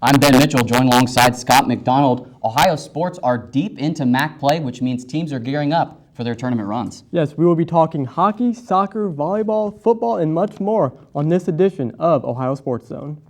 I'm Ben Mitchell, joined alongside Scott McDonald. Ohio sports are deep into MAC play, which means teams are gearing up for their tournament runs. Yes, we will be talking hockey, soccer, volleyball, football, and much more on this edition of Ohio Sports Zone.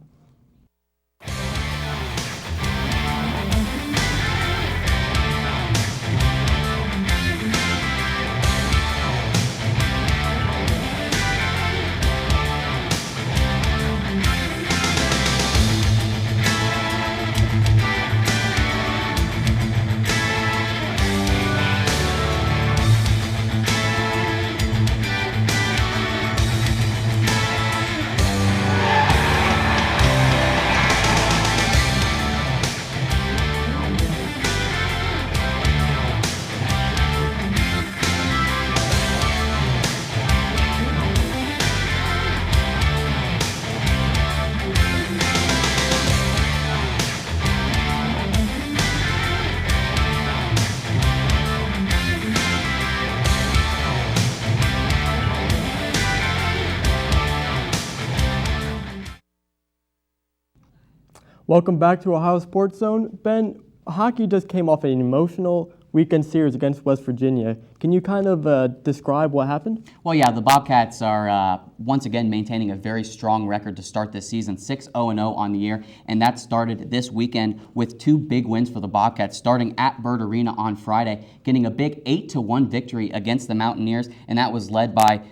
Welcome back to Ohio Sports Zone. Ben, hockey just came off an emotional weekend series against West Virginia. Can you kind of describe what happened? Well, yeah, the Bobcats are once again maintaining a very strong record to start this season, 6-0-0 on the year, and that started this weekend with two big wins for the Bobcats, starting at Byrd Arena on Friday, getting a big 8-1 victory against the Mountaineers, and that was led by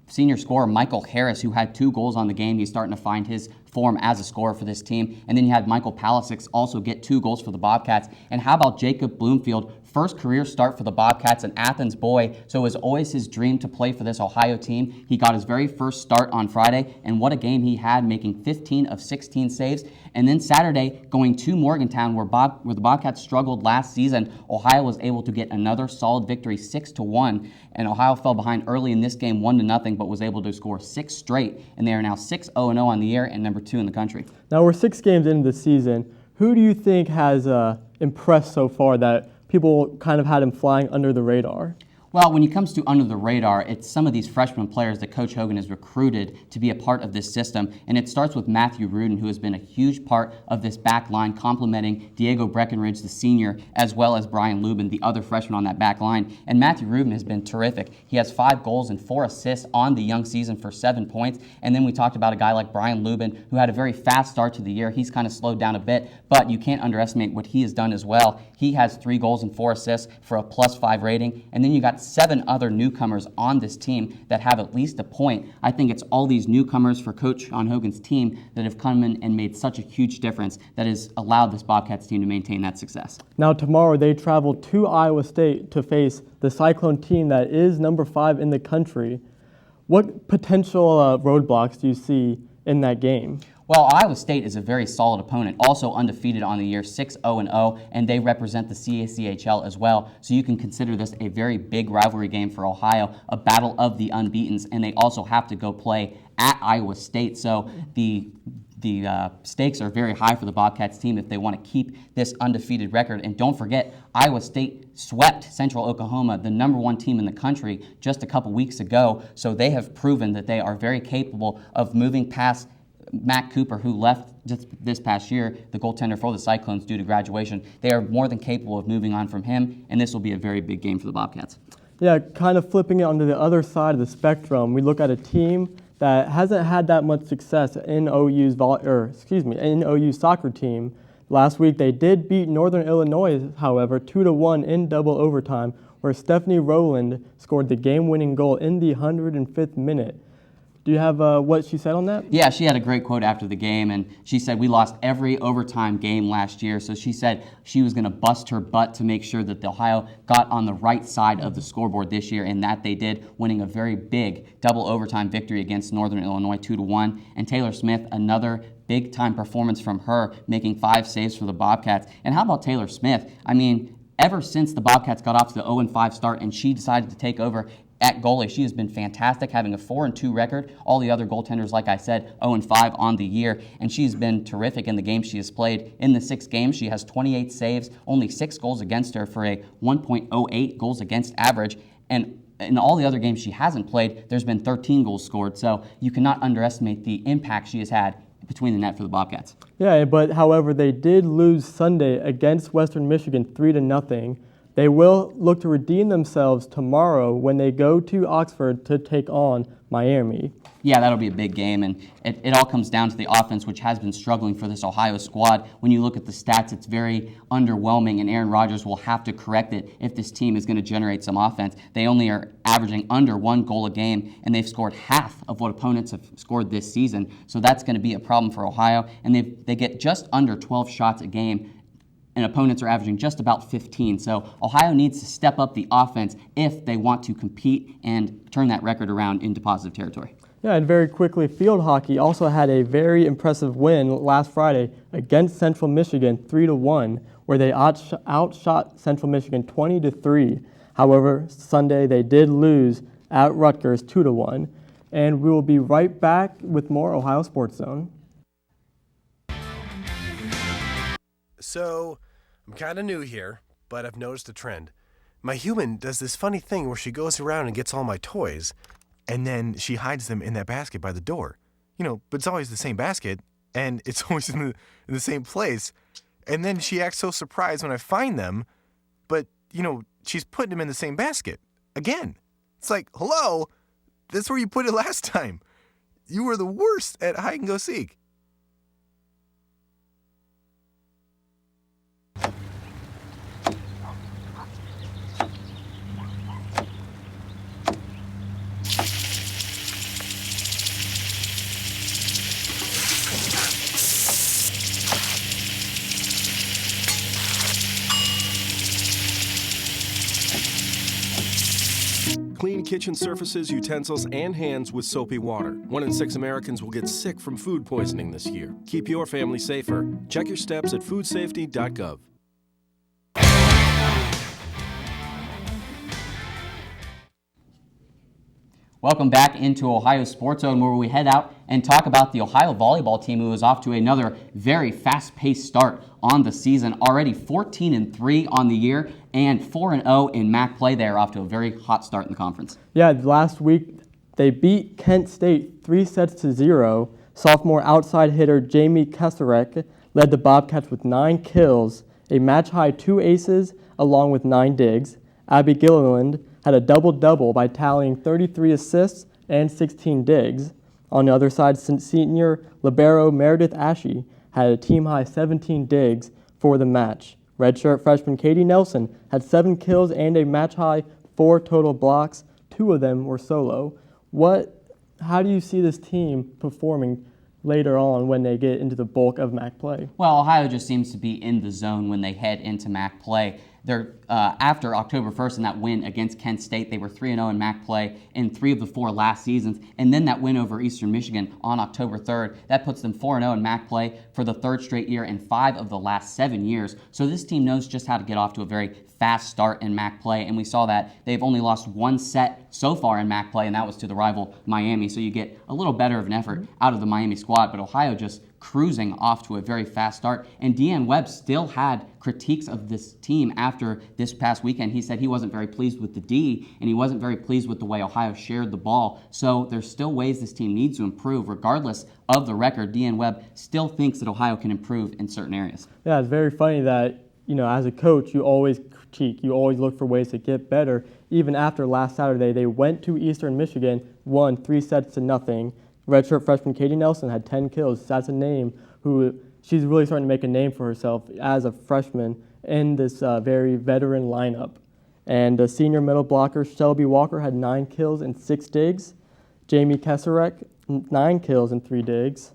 senior scorer Michael Harris, who had 2 goals on the game. He's starting to find his form as a scorer for this team. And then you had Michael Palisic also get 2 goals for the Bobcats. And how about Jacob Bloomfield? First career start for the Bobcats, an Athens boy, so it was always his dream to play for this Ohio team. He got his very first start on Friday, and what a game he had, making 15 of 16 saves. And then Saturday, going to Morgantown, where the Bobcats struggled last season, Ohio was able to get another solid victory, 6-1. And Ohio fell behind early in this game, 1-0, but was able to score 6 straight. And they are now 6-0-0 on the year and number 2 in the country. Now we're 6 games into the season. Who do you think has impressed so far that people kind of had him flying under the radar? Well, when it comes to under the radar, it's some of these freshman players that Coach Hogan has recruited to be a part of this system. And it starts with Matthew Rudin, who has been a huge part of this back line, complementing Diego Breckenridge, the senior, as well as Brian Lubin, the other freshman on that back line. And Matthew Rudin has been terrific. He has 5 goals and 4 assists on the young season for 7 points. And then we talked about a guy like Brian Lubin, who had a very fast start to the year. He's kind of slowed down a bit, but you can't underestimate what he has done as well. He has 3 goals and 4 assists for a +5 rating. And then you got 7 other newcomers on this team that have at least a point. I think it's all these newcomers for Coach Sean Hogan's team that have come in and made such a huge difference that has allowed this Bobcats team to maintain that success. Now tomorrow they travel to Iowa State to face the Cyclone team that is number 5 in the country. What potential roadblocks do you see in that game? Well, Iowa State is a very solid opponent, also undefeated on the year, 6-0-0, and they represent the CACHL as well. So you can consider this a very big rivalry game for Ohio, a battle of the unbeatens, and they also have to go play at Iowa State. So the stakes are very high for the Bobcats team if they want to keep this undefeated record. And don't forget, Iowa State swept Central Oklahoma, the number 1 team in the country, just a couple weeks ago. So they have proven that they are very capable of moving past Matt Cooper, who left just this past year, the goaltender for the Cyclones, due to graduation. They are more than capable of moving on from him, and this will be a very big game for the Bobcats. Yeah, kind of flipping it onto the other side of the spectrum, we look at a team that hasn't had that much success in OU's soccer team. Last week they did beat Northern Illinois, however, 2-1 in double overtime, where Stephanie Rowland scored the game-winning goal in the 105th minute. Do you have what she said on that? Yeah, she had a great quote after the game, and she said, "We lost every overtime game last year," so she said she was going to bust her butt to make sure that the Ohio got on the right side of the scoreboard this year, and that they did, winning a very big double overtime victory against Northern Illinois, 2-1. And Taylor Smith, another big-time performance from her, making 5 saves for the Bobcats. And how about Taylor Smith? I mean, ever since the Bobcats got off to the 0-5 start and she decided to take over at goalie, she has been fantastic, having a 4-2 record. All the other goaltenders, like I said, 0-5 on the year, and she's been terrific in the games she has played. In the 6 games, she has 28 saves, only 6 goals against her for a 1.08 goals against average, and in all the other games she hasn't played, there's been 13 goals scored, so you cannot underestimate the impact she has had between the net for the Bobcats. Yeah, but however, they did lose Sunday against Western Michigan 3-0. They will look to redeem themselves tomorrow when they go to Oxford to take on Miami. Yeah, that'll be a big game, and it all comes down to the offense, which has been struggling for this Ohio squad. When you look at the stats, it's very underwhelming, and Aaron Rodgers will have to correct it if this team is going to generate some offense. They only are averaging under 1 goal a game, and they've scored half of what opponents have scored this season, so that's going to be a problem for Ohio, and they get just under 12 shots a game, and opponents are averaging just about 15. So Ohio needs to step up the offense if they want to compete and turn that record around into positive territory. Yeah, and very quickly, field hockey also had a very impressive win last Friday against Central Michigan 3-1, where they outshot Central Michigan 20-3. However, Sunday they did lose at Rutgers 2-1. And we will be right back with more Ohio Sports Zone. So, I'm kind of new here, but I've noticed a trend. My human does this funny thing where she goes around and gets all my toys, and then she hides them in that basket by the door. But it's always the same basket, and it's always in the same place. And then she acts so surprised when I find them, but, she's putting them in the same basket. Again. It's like, hello, that's where you put it last time. You were the worst at hide and go seek. Clean kitchen surfaces, utensils, and hands with soapy water. 1 in 6 Americans will get sick from food poisoning this year. Keep your family safer. Check your steps at foodsafety.gov. Welcome back into Ohio Sports Zone, where we head out and talk about the Ohio volleyball team, who is off to another very fast-paced start on the season. Already 14-3 on the year and 4-0 in MAC play. They are off to a very hot start in the conference. Yeah, last week they beat Kent State 3-0. Sophomore outside hitter Jamie Kesarek led the Bobcats with 9 kills, a match-high 2 aces, along with 9 digs. Abby Gilliland had a double-double by tallying 33 assists and 16 digs. On the other side, senior libero Meredith Ashe had a team-high 17 digs for the match. Redshirt freshman Katie Nelson had 7 kills and a match-high 4 total blocks. 2 of them were solo. How do you see this team performing later on when they get into the bulk of MAC play? Well, Ohio just seems to be in the zone when they head into MAC play. They're after October 1st in that win against Kent State, they were 3-0 in MAC play in 3 of the 4 last seasons. And then that win over Eastern Michigan on October 3rd, that puts them 4-0 in MAC play for the 3rd straight year in 5 of the last 7 years. So this team knows just how to get off to a very fast start in MAC play, and we saw that they've only lost 1 set so far in MAC play, and that was to the rival Miami. So you get a little better of an effort out of the Miami squad, but Ohio just cruising off to a very fast start. And Deanne Webb still had critiques of this team after this past weekend. He said he wasn't very pleased with the D, and he wasn't very pleased with the way Ohio shared the ball. So there's still ways this team needs to improve. Regardless of the record, Deanne Webb still thinks that Ohio can improve in certain areas. Yeah, it's very funny that, as a coach, you always critique, you always look for ways to get better. Even after last Saturday, they went to Eastern Michigan, won 3-0. Redshirt freshman Katie Nelson had 10 kills. That's a name who she's really starting to make a name for herself as a freshman in this very veteran lineup. And the senior middle blocker Shelby Walker had 9 kills and 6 digs. Jamie Kesarek, 9 kills and 3 digs.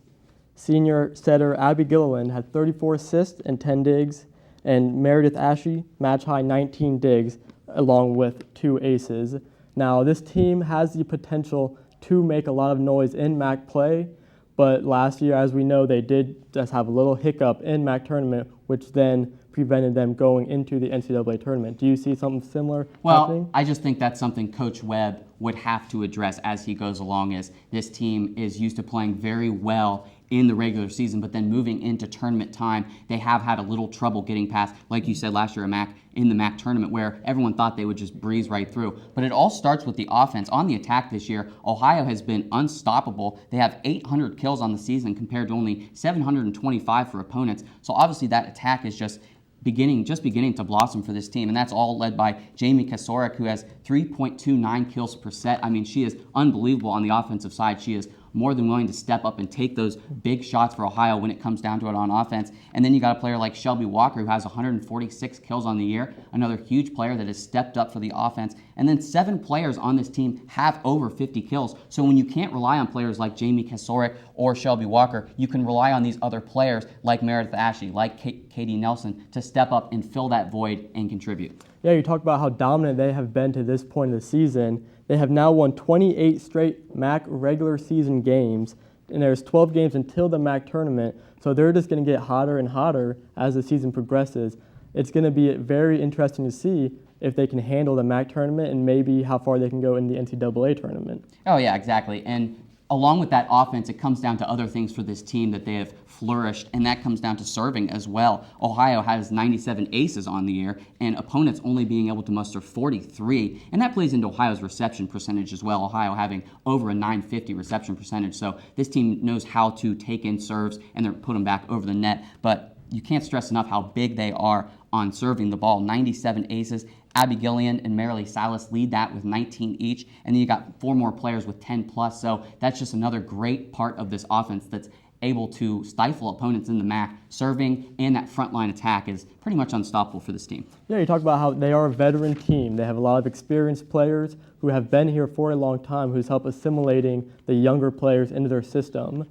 Senior setter Abby Gilliland had 34 assists and 10 digs. And Meredith Ashe, match-high 19 digs, along with 2 aces. Now, this team has the potential to make a lot of noise in MAC play, but last year, as we know, they did just have a little hiccup in MAC tournament, which then prevented them going into the NCAA tournament. Do you see something similar happening? I just think that's something Coach Webb would have to address as he goes along, as this team is used to playing very well in the regular season, but then moving into tournament time, they have had a little trouble getting past, like you said last year, in the MAC tournament, where everyone thought they would just breeze right through. But it all starts with the offense. On the attack this year, Ohio has been unstoppable. They have 800 kills on the season compared to only 725 for opponents. So obviously that attack is just beginning to blossom for this team, and that's all led by Jamie Kasorik, who has 3.29 kills per set. I mean, she is unbelievable on the offensive side. She is more than willing to step up and take those big shots for Ohio when it comes down to it on offense. And then you got a player like Shelby Walker, who has 146 kills on the year, another huge player that has stepped up for the offense. And then 7 players on this team have over 50 kills. So when you can't rely on players like Jamie Kasorik or Shelby Walker, you can rely on these other players like Meredith Ashley, like Katie Nelson, to step up and fill that void and contribute. Yeah, you talk about how dominant they have been to this point of the season. They have now won 28 straight MAC regular season games, and there's 12 games until the MAC tournament, so they're just going to get hotter and hotter as the season progresses. It's going to be very interesting to see if they can handle the MAC tournament and maybe how far they can go in the NCAA tournament. Oh, yeah, exactly. And along with that offense, it comes down to other things for this team that they have flourished, and that comes down to serving as well. Ohio has 97 aces on the year, and opponents only being able to muster 43, and that plays into Ohio's reception percentage as well, Ohio having over a 950 reception percentage. So this team knows how to take in serves and then put them back over the net, but you can't stress enough how big they are on serving the ball. 97 aces. Abby Gillian and Marilee Salas lead that with 19 each, and then you got 4 more players with 10 plus. So that's just another great part of this offense that's able to stifle opponents in the MAC. Serving and that frontline attack is pretty much unstoppable for this team. Yeah, you talk about how they are a veteran team. They have a lot of experienced players who have been here for a long time, who's helped assimilating the younger players into their system.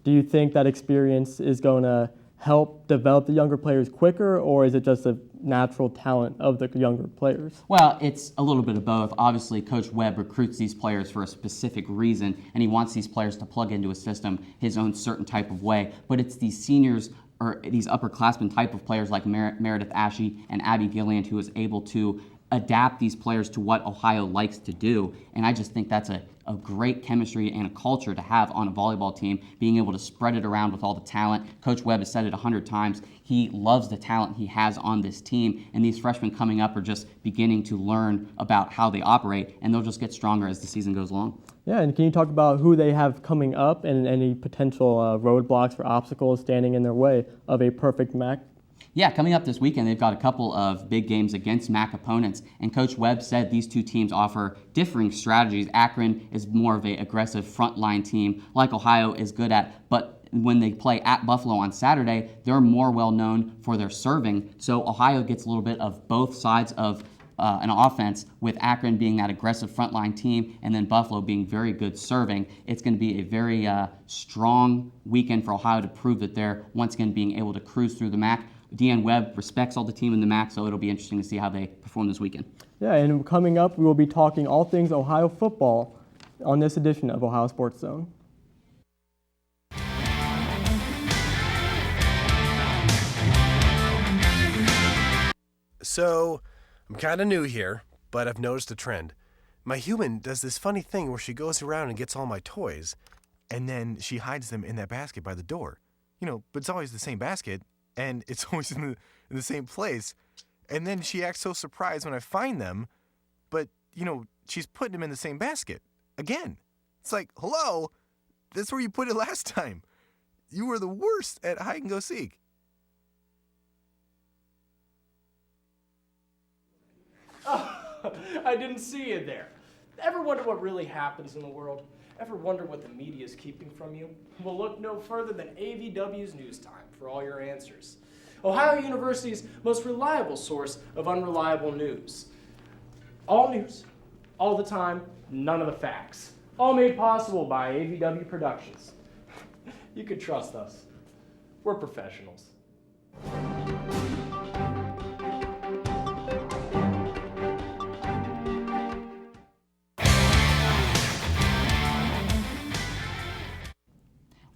Do you think that experience is going to help develop the younger players quicker, or is it just a natural talent of the younger players? Well, it's a little bit of both. Obviously, Coach Webb recruits these players for a specific reason, and he wants these players to plug into a system his own certain type of way. But it's these seniors or these upperclassmen type of players like Meredith Ashley and Abby Gillian who is able to adapt these players to what Ohio likes to do. And I just think that's a great chemistry and a culture to have on a volleyball team, being able to spread it around with all the talent. Coach Webb has said it 100 times. He loves the talent he has on this team, and these freshmen coming up are just beginning to learn about how they operate, and they'll just get stronger as the season goes along. Yeah, and can you talk about who they have coming up and any potential roadblocks or obstacles standing in their way of a perfect MAC? Yeah, coming up this weekend, they've got a couple of big games against MAC opponents, and Coach Webb said these two teams offer differing strategies. Akron is more of an aggressive frontline team, like Ohio is good at, but when they play at Buffalo on Saturday, they're more well known for their serving, so Ohio gets a little bit of both sides of an offense, with Akron being that aggressive frontline team and then Buffalo being very good serving. It's going to be a very strong weekend for Ohio to prove that they're once again being able to cruise through the MAC. Deanne Webb respects all the team in the MAC, so it'll be interesting to see how they perform this weekend. Yeah, and coming up, we will be talking all things Ohio football on this edition of Ohio Sports Zone. So, I'm kind of new here, but I've noticed a trend. My human does this funny thing where she goes around and gets all my toys, and then she hides them in that basket by the door. But it's always the same basket, and it's always in the same place. And then she acts so surprised when I find them, but, she's putting them in the same basket. Again. It's like, hello, that's where you put it last time. You were the worst at hide and go seek. I didn't see you there. Ever wonder what really happens in the world? Ever wonder what the media is keeping from you? Well, look no further than AVW's News Time for all your answers. Ohio University's most reliable source of unreliable news. All news, all the time, none of the facts. All made possible by AVW Productions. You can trust us. We're professionals.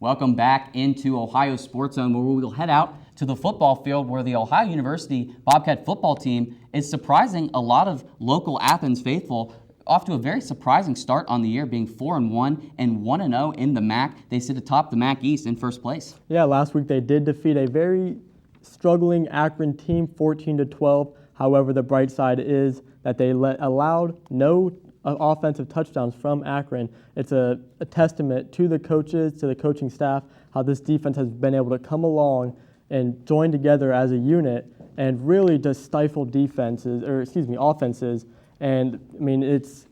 Welcome back into Ohio Sports Zone, where we will head out to the football field where the Ohio University Bobcat football team is surprising a lot of local Athens faithful. off to a very surprising start on the year, being 4-1 and 1-0 in the MAC. They sit atop the MAC East in first place. Yeah, last week they did defeat a very struggling Akron team, 14-12. However, the bright side is that they allowed no offensive touchdowns from Akron. It's a testament to the coaches, to the coaching staff, how this defense has been able to come along and join together as a unit and really just stifle offenses. And I mean, it's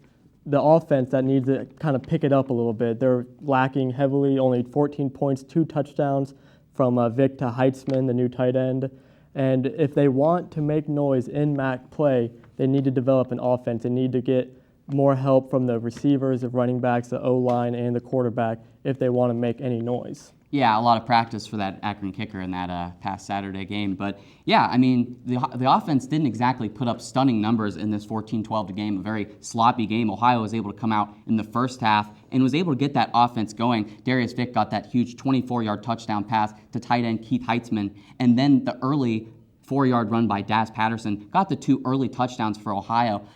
the offense that needs to kind of pick it up a little bit. They're lacking heavily, only 14 points, 2 touchdowns from Vic to Heitzman, the new tight end. And if they want to make noise in MAC play, they need to develop an offense. They need to get more help from the receivers, the running backs, the O-line, and the quarterback if they want to make any noise. Yeah, a lot of practice for that Akron kicker in that past Saturday game. But yeah, I mean, the offense didn't exactly put up stunning numbers in this 14-12 game, a very sloppy game. Ohio was able to come out in the first half and was able to get that offense going. Darius Vick got that huge 24-yard touchdown pass to tight end Keith Heitzman, and then the early 4-yard run by Daz Patterson got the 2 early touchdowns for Ohio.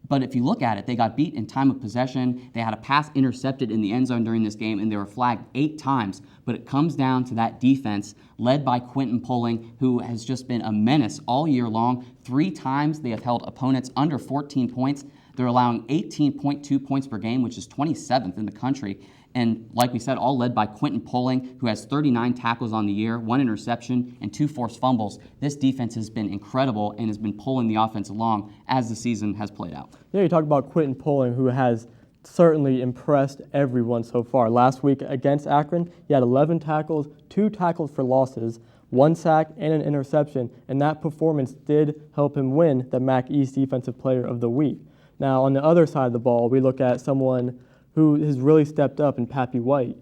But if you look at it, they got beat in time of possession. They had a pass intercepted in the end zone during this game, and they were flagged 8 times. But it comes down to that defense led by Quentin Poling, who has just been a menace all year long. 3 times they have held opponents under 14 points. They're allowing 18.2 points per game, which is 27th in the country. And like we said, all led by Quentin Poling, who has 39 tackles on the year, 1 interception, and 2 forced fumbles. This defense has been incredible and has been pulling the offense along as the season has played out. Yeah, you talk about Quentin Poling, who has certainly impressed everyone so far. Last week against Akron, he had 11 tackles, 2 tackles for losses, 1 sack, and an interception, and that performance did help him win the MAC East Defensive Player of the Week. Now, on the other side of the ball, we look at someone who has really stepped up in Pappy White.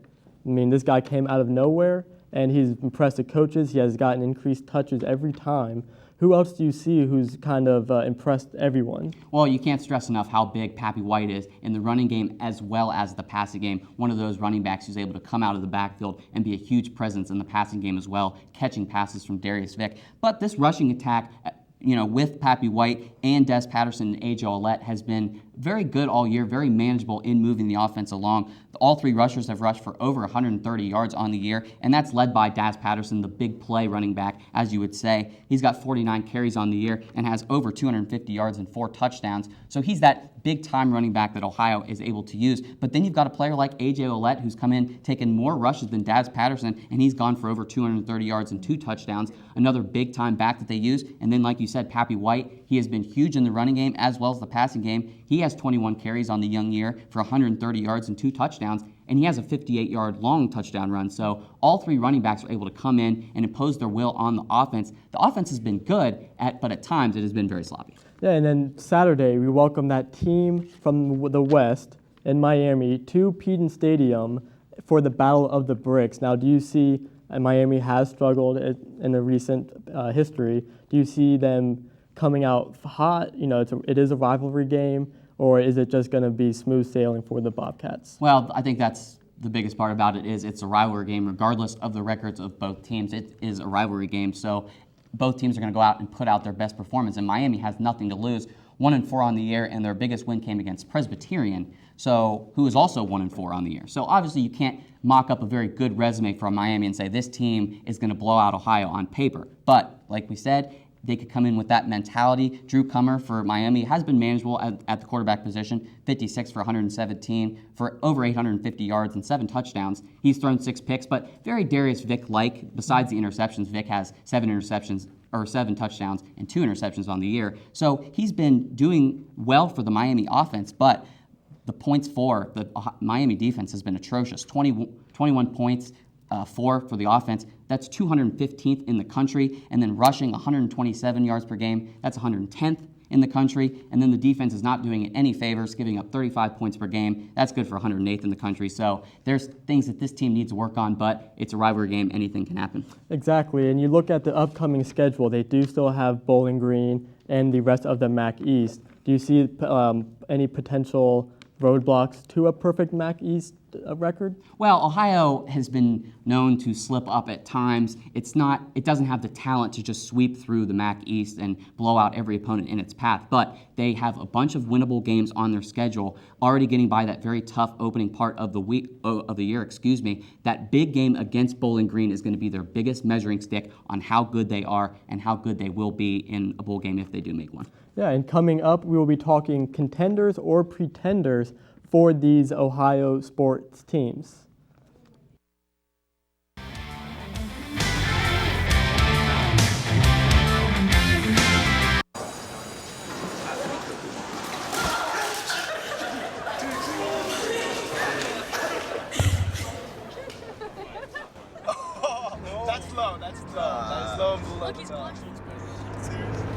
I mean, this guy came out of nowhere, and he's impressed the coaches. He has gotten increased touches every time. Who else do you see who's kind of impressed everyone? Well, you can't stress enough how big Pappy White is in the running game as well as the passing game. One of those running backs who's able to come out of the backfield and be a huge presence in the passing game as well, catching passes from Darius Vick. But this rushing attack, with Pappy White and Des Patterson and AJ Ouellette has been very good all year, very manageable in moving the offense along. All 3 rushers have rushed for over 130 yards on the year, and that's led by Daz Patterson, the big play running back, as you would say. He's got 49 carries on the year and has over 250 yards and 4 touchdowns. So he's that big-time running back that Ohio is able to use. But then you've got a player like AJ Ouellette who's come in, taken more rushes than Daz Patterson, and he's gone for over 230 yards and 2 touchdowns. Another big-time back that they use. And then, like you said, Pappy White, he has been huge in the running game as well as the passing game. He has 21 carries on the young year for 130 yards and 2 touchdowns, and he has a 58-yard long touchdown run. So all 3 running backs are able to come in and impose their will on the offense. The offense has been good, but at times it has been very sloppy. Yeah, and then Saturday we welcome that team from the West in Miami to Peden Stadium for the Battle of the Bricks. Now, do you see Miami has struggled in the recent history? Do you see them coming out hot? It is a rivalry game, or is it just going to be smooth sailing for the Bobcats? Well, I think that's the biggest part about it is it's a rivalry game regardless of the records of both teams. It is a rivalry game, so both teams are going to go out and put out their best performance, and Miami has nothing to lose. 1-4 on the year, and their biggest win came against Presbyterian, who is also 1-4 on the year. So obviously you can't mock up a very good resume from Miami and say this team is going to blow out Ohio on paper. But like we said, they could come in with that mentality. Drew Comer for Miami has been manageable at the quarterback position, 56 for 117 for over 850 yards and 7 touchdowns. He's thrown 6 picks, but very Darius Vick-like. Besides the interceptions, Vick has 7 touchdowns and 2 interceptions on the year. So he's been doing well for the Miami offense, but the points for the Miami defense has been atrocious. 21 points, 4 for the offense. That's 215th in the country. And then rushing 127 yards per game, that's 110th in the country. And then the defense is not doing it any favors, giving up 35 points per game. That's good for 108th in the country. So there's things that this team needs to work on, but it's a rivalry game. Anything can happen. Exactly. And you look at the upcoming schedule, they do still have Bowling Green and the rest of the MAC East. Do you see any potential roadblocks to a perfect MAC East record? Well, Ohio has been known to slip up at times. It doesn't have the talent to just sweep through the MAC East and blow out every opponent in its path, but they have a bunch of winnable games on their schedule, already getting by that very tough opening part of the year. That big game against Bowling Green is going to be their biggest measuring stick on how good they are and how good they will be in a bowl game if they do make one. Yeah, and coming up, we will be talking contenders or pretenders for these Ohio sports teams. That's low. That's low and below. Look, he's blushing. Seriously.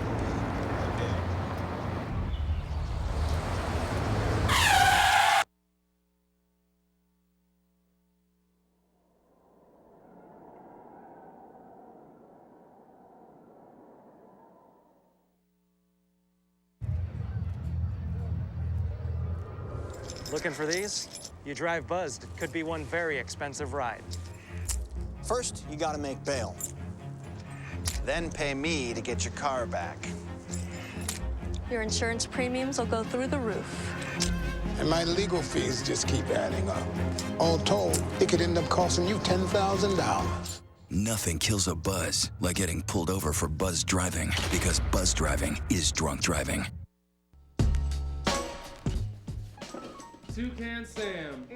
Okay. Looking for these? You drive Buzzed. It could be one very expensive ride. First, you gotta make bail. Then pay me to get your car back. Your insurance premiums will go through the roof. And my legal fees just keep adding up. All told, it could end up costing you $10,000. Nothing kills a buzz like getting pulled over for buzz driving, because buzz driving is drunk driving. Toucan Sam.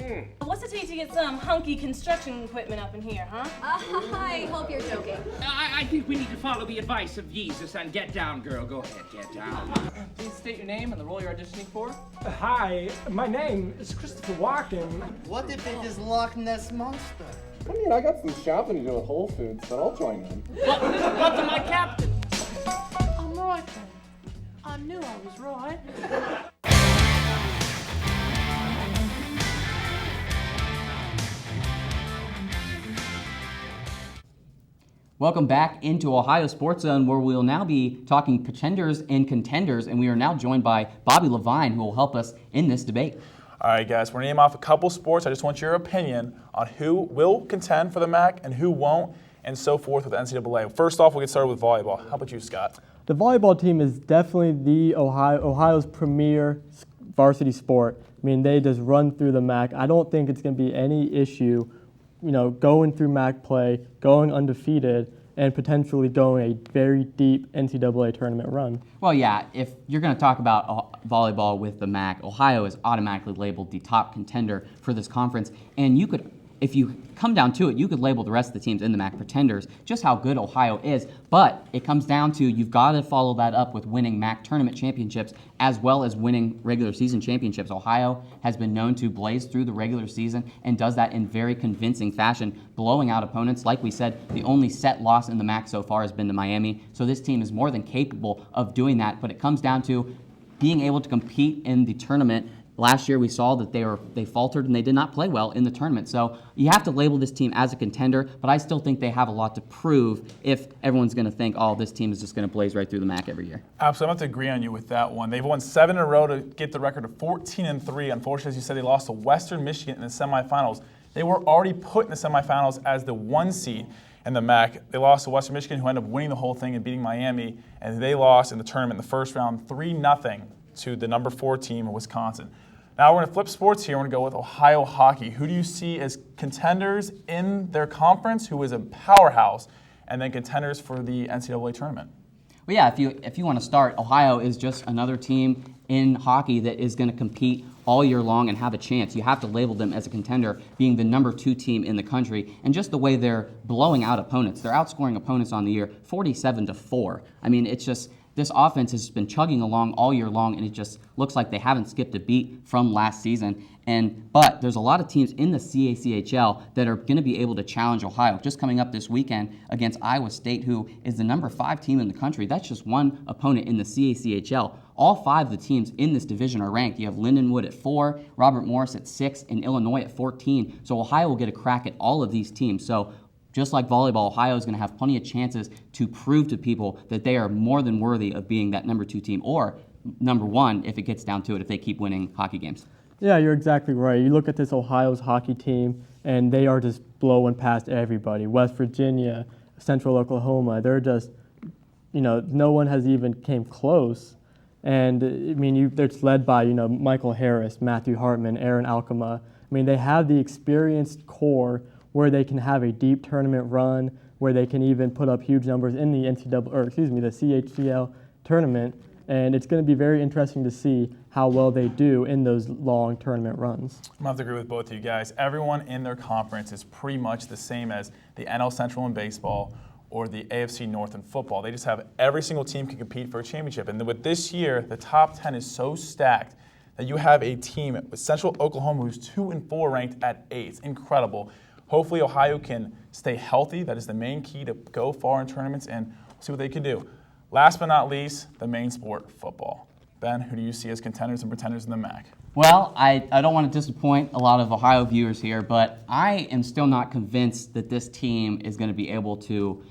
What's it take to get some hunky construction equipment up in here, huh? I hope you're joking. I think we need to follow the advice of Jesus and get down, girl. Go ahead, get down. Please state your name and the role you're auditioning for. Hi, my name is Christopher Walken. What if it is Loch Ness Monster? I mean, I got some shopping to do at Whole Foods, but I'll join in. But to my captain. I'm right then. I knew I was right. Welcome back into Ohio Sports Zone, where we will now be talking pretenders and contenders, and we are now joined by Bobby Levine, who will help us in this debate. All right, guys, we're going to name off a couple sports. I just want your opinion on who will contend for the MAC and who won't, and so forth with NCAA. First off, we'll get started with volleyball. How about you, Scott? The volleyball team is definitely the Ohio's premier varsity sport. I mean, they just run through the MAC. I don't think it's going to be any issue, going through MAC play, going undefeated, and potentially going a very deep NCAA tournament run. Well, yeah, if you're going to talk about volleyball with the MAC, Ohio is automatically labeled the top contender for this conference, and you could, if you come down to it, you could label the rest of the teams in the MAC pretenders, just how good Ohio is, but it comes down to you've got to follow that up with winning MAC tournament championships as well as winning regular season championships. Ohio has been known to blaze through the regular season and does that in very convincing fashion, blowing out opponents. Like we said, the only set loss in the MAC so far has been to Miami, so this team is more than capable of doing that, but it comes down to being able to compete in the tournament. Last year we saw that they faltered and they did not play well in the tournament. So you have to label this team as a contender, but I still think they have a lot to prove if everyone's going to think, oh, this team is just going to blaze right through the MAC every year. Absolutely. I'm going to agree on you with that one. They've won 7 in a row to get the record of 14-3. Unfortunately, as you said, they lost to Western Michigan in the semifinals. They were already put in the semifinals as the 1 seed in the MAC. They lost to Western Michigan, who ended up winning the whole thing and beating Miami, and they lost in the tournament in the first round 3-0 to the number 4 team of Wisconsin. Now we're going to flip sports here. We're going to go with Ohio hockey. Who do you see as contenders in their conference, who is a powerhouse, and then contenders for the NCAA tournament? Well, yeah, if you want to start, Ohio is just another team in hockey that is going to compete all year long and have a chance. You have to label them as a contender, being the number 2 team in the country, and just the way they're blowing out opponents. They're outscoring opponents on the year 47-4. I mean, it's just, this offense has been chugging along all year long, and it just looks like they haven't skipped a beat from last season. But there's a lot of teams in the CACHL that are going to be able to challenge Ohio. Just coming up this weekend against Iowa State, who is the number 5 team in the country. That's just one opponent in the CACHL. All 5 of the teams in this division are ranked. You have Lindenwood at 4, Robert Morris at 6, and Illinois at 14. So Ohio will get a crack at all of these teams. So just like volleyball, Ohio is going to have plenty of chances to prove to people that they are more than worthy of being that number 2 team, or number 1 if it gets down to it, if they keep winning hockey games. Yeah, you're exactly right. You look at this Ohio's hockey team, and they are just blowing past everybody. West Virginia, Central Oklahoma, they're just, no one has even came close. And, it's led by, Michael Harris, Matthew Hartman, Aaron Alkema. They have the experienced core where they can have a deep tournament run, where they can even put up huge numbers in the the CHCL tournament. And it's going to be very interesting to see how well they do in those long tournament runs. I'm going to have to agree with both of you guys. Everyone in their conference is pretty much the same as the NL Central in baseball or the AFC North in football. They just have every single team can compete for a championship. And with this year, the top 10 is so stacked that you have a team with Central Oklahoma who's 2-4 ranked at 8. It's incredible. Hopefully Ohio can stay healthy. That is the main key to go far in tournaments, and we'll see what they can do. Last but not least, the main sport, football. Ben, who do you see as contenders and pretenders in the MAC? Well, I don't want to disappoint a lot of Ohio viewers here, but I am still not convinced that this team is going to be able to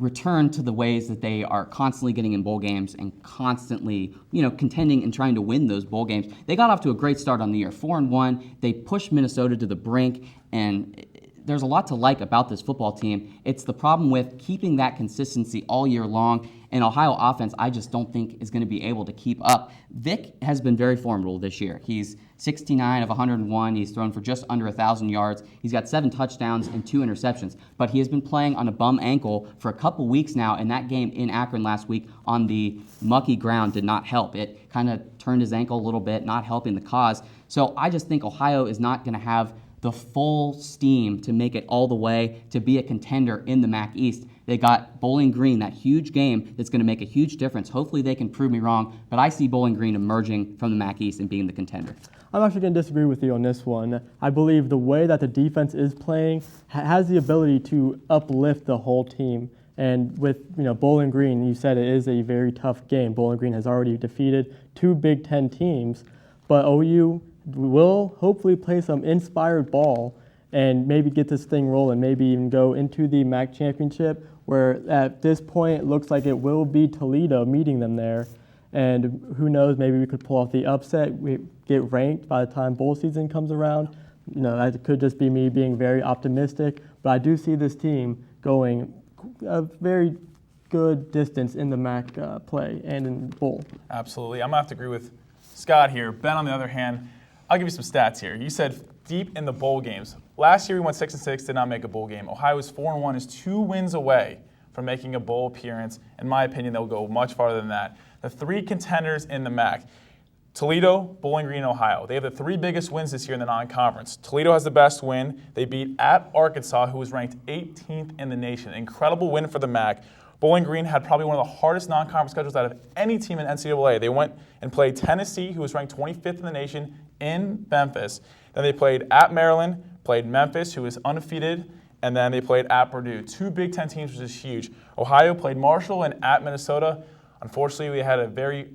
return to the ways that they are constantly getting in bowl games and constantly, contending and trying to win those bowl games. They got off to a great start on the year, 4-1. They pushed Minnesota to the brink, and there's a lot to like about this football team. It's the problem with keeping that consistency all year long. And Ohio offense, I just don't think is going to be able to keep up. Vic has been very formidable this year. He's 69 of 101. He's thrown for just under 1,000 yards. He's got 7 touchdowns and 2 interceptions. But he has been playing on a bum ankle for a couple weeks now, and that game in Akron last week on the mucky ground did not help. It kind of turned his ankle a little bit, not helping the cause. So I just think Ohio is not going to have the full steam to make it all the way to be a contender in the MAC East. They got Bowling Green, that huge game that's going to make a huge difference. Hopefully they can prove me wrong, but I see Bowling Green emerging from the MAC East and being the contender. I'm actually going to disagree with you on this one. I believe the way that the defense is playing has the ability to uplift the whole team. And with Bowling Green, you said it is a very tough game. Bowling Green has already defeated 2 Big Ten teams, but OU will hopefully play some inspired ball and maybe get this thing rolling, maybe even go into the MAC championship, where at this point it looks like it will be Toledo meeting them there. And who knows, maybe we could pull off the upset, we get ranked by the time bowl season comes around. That could just be me being very optimistic, but I do see this team going a very good distance in the MAC play and in bowl. Absolutely. I'm going to have to agree with Scott here. Ben, on the other hand, I'll give you some stats here. You said deep in the bowl games. Last year we went 6-6, did not make a bowl game. Ohio is 4-1, is 2 wins away from making a bowl appearance. In my opinion, they'll go much farther than that. The 3 contenders in the MAC: Toledo, Bowling Green, Ohio. They have the 3 biggest wins this year in the non-conference. Toledo has the best win. They beat at Arkansas, who was ranked 18th in the nation. Incredible win for the MAC. Bowling Green had probably one of the hardest non-conference schedules out of any team in NCAA. They went and played Tennessee, who was ranked 25th in the nation, in Memphis. Then they played at Maryland, played Memphis, who is undefeated, and then they played at Purdue. 2 Big Ten teams, which is huge. Ohio played Marshall and at Minnesota. Unfortunately, we had a very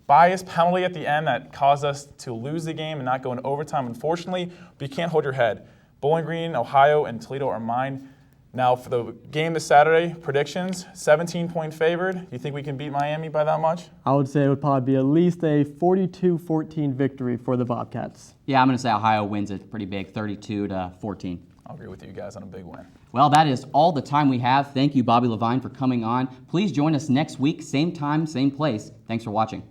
biased penalty at the end that caused us to lose the game and not go in overtime, unfortunately. But you can't hold your head. Bowling Green, Ohio, and Toledo are mine. Now, for the game this Saturday, predictions, 17-point favored. You think we can beat Miami by that much? I would say it would probably be at least a 42-14 victory for the Bobcats. Yeah, I'm going to say Ohio wins it pretty big, 32-14. I'll agree with you guys on a big win. Well, that is all the time we have. Thank you, Bobby Levine, for coming on. Please join us next week, same time, same place. Thanks for watching.